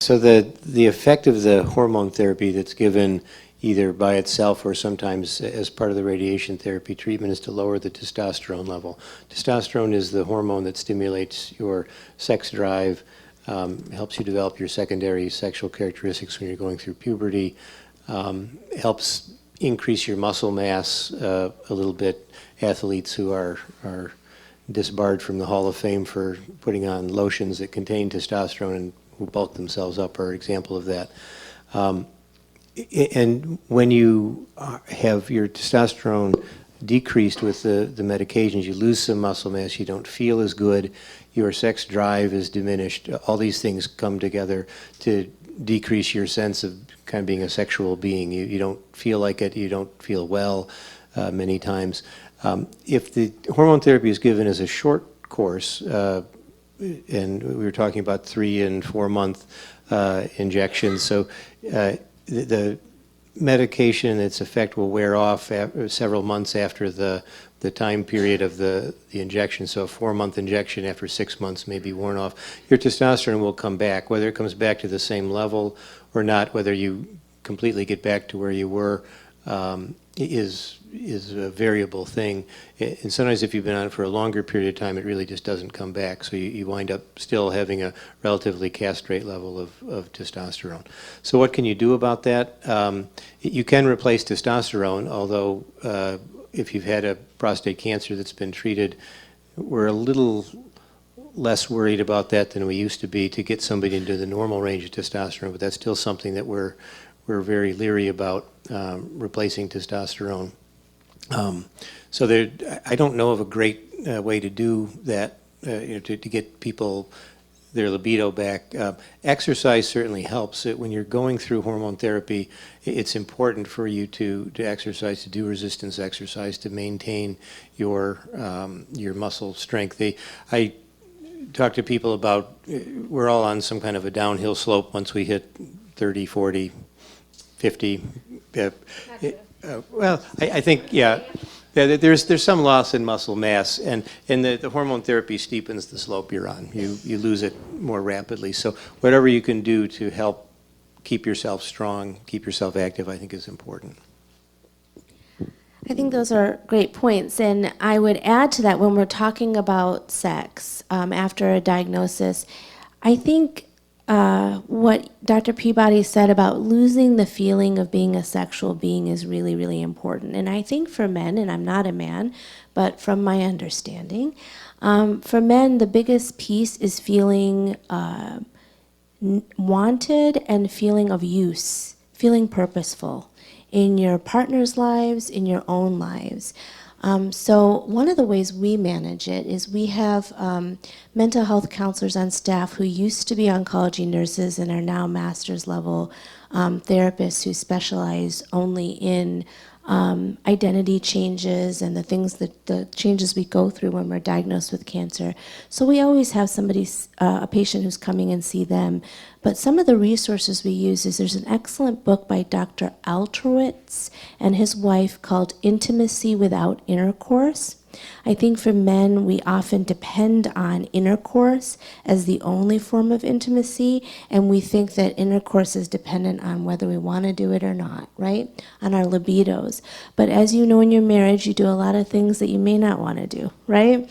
So the effect of the hormone therapy that's given either by itself or sometimes as part of the radiation therapy treatment is to lower the testosterone level. Testosterone is the hormone that stimulates your sex drive, helps you develop your secondary sexual characteristics when you're going through puberty, helps increase your muscle mass a little bit. Athletes who are disbarred from the Hall of Fame for putting on lotions that contain testosterone and who bulk themselves up are an example of that. And when you have your testosterone decreased with the medications, you lose some muscle mass, you don't feel as good, your sex drive is diminished. All these things come together to decrease your sense of kind of being a sexual being. You don't feel like it, you don't feel well many times. If the hormone therapy is given as a short course, and we were talking about 3 and 4 month injections, so the medication and its effect will wear off several months after the time period of the injection. So a 4-month injection after 6 months may be worn off. Your testosterone will come back, whether it comes back to the same level or not, whether you completely get back to where you were, is a variable thing. And sometimes if you've been on it for a longer period of time, it really just doesn't come back. So you wind up still having a relatively castrate level of testosterone. So what can you do about that? You can replace testosterone, although if you've had a prostate cancer that's been treated, we're a little less worried about that than we used to be to get somebody into the normal range of testosterone, but that's still something that we're very leery about, replacing testosterone. So I don't know of a great way to do that, to get people their libido back. Exercise certainly helps. When you're going through hormone therapy, it's important for you to exercise, to do resistance exercise, to maintain your muscle strength. I talk to people about, we're all on some kind of a downhill slope once we hit 30, 40, 50. Well, I think, yeah, there's some loss in muscle mass, and the hormone therapy steepens the slope you're on. You lose it more rapidly. So whatever you can do to help keep yourself strong, keep yourself active, I think is important. I think those are great points, and I would add to that when we're talking about sex after a diagnosis, I think what Dr. Peabody said about losing the feeling of being a sexual being is really, really important. And I think for men, and I'm not a man, but from my understanding, for men, the biggest piece is feeling wanted and feeling of use, feeling purposeful in your partner's lives, in your own lives. So one of the ways we manage it is we have mental health counselors on staff who used to be oncology nurses and are now master's level therapists who specialize only in identity changes and the changes we go through when we're diagnosed with cancer. So we always have a patient who's coming and see them. But some of the resources we use is there's an excellent book by Dr. Alterowitz and his wife called Intimacy Without Intercourse. I think for men, we often depend on intercourse as the only form of intimacy, and we think that intercourse is dependent on whether we want to do it or not, right? On our libidos. But as you know, in your marriage, you do a lot of things that you may not want to do, right?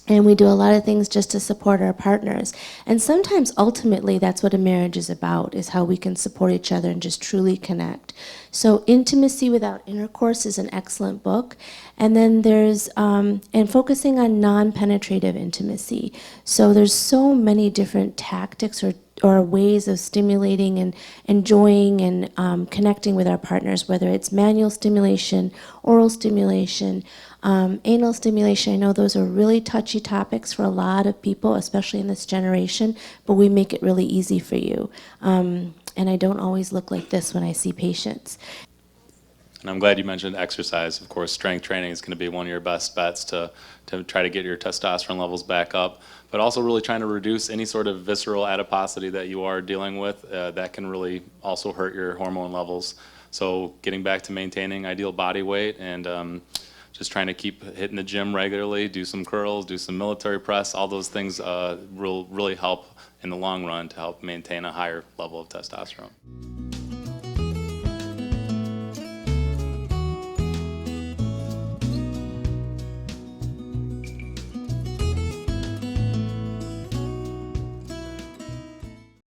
And we do a lot of things just to support our partners. And sometimes, ultimately, that's what a marriage is about, is how we can support each other and just truly connect. So Intimacy Without Intercourse is an excellent book. And then there's, and focusing on non-penetrative intimacy. So there's so many different tactics or ways of stimulating and enjoying and connecting with our partners, whether it's manual stimulation, oral stimulation, anal stimulation. I know those are really touchy topics for a lot of people, especially in this generation, but we make it really easy for you. And I don't always look like this when I see patients. And I'm glad you mentioned exercise. Of course, strength training is going to be one of your best bets to try to get your testosterone levels back up, but also really trying to reduce any sort of visceral adiposity that you are dealing with. That can really also hurt your hormone levels. So getting back to maintaining ideal body weight and just trying to keep hitting the gym regularly, do some curls, do some military press, all those things will really help in the long run to help maintain a higher level of testosterone.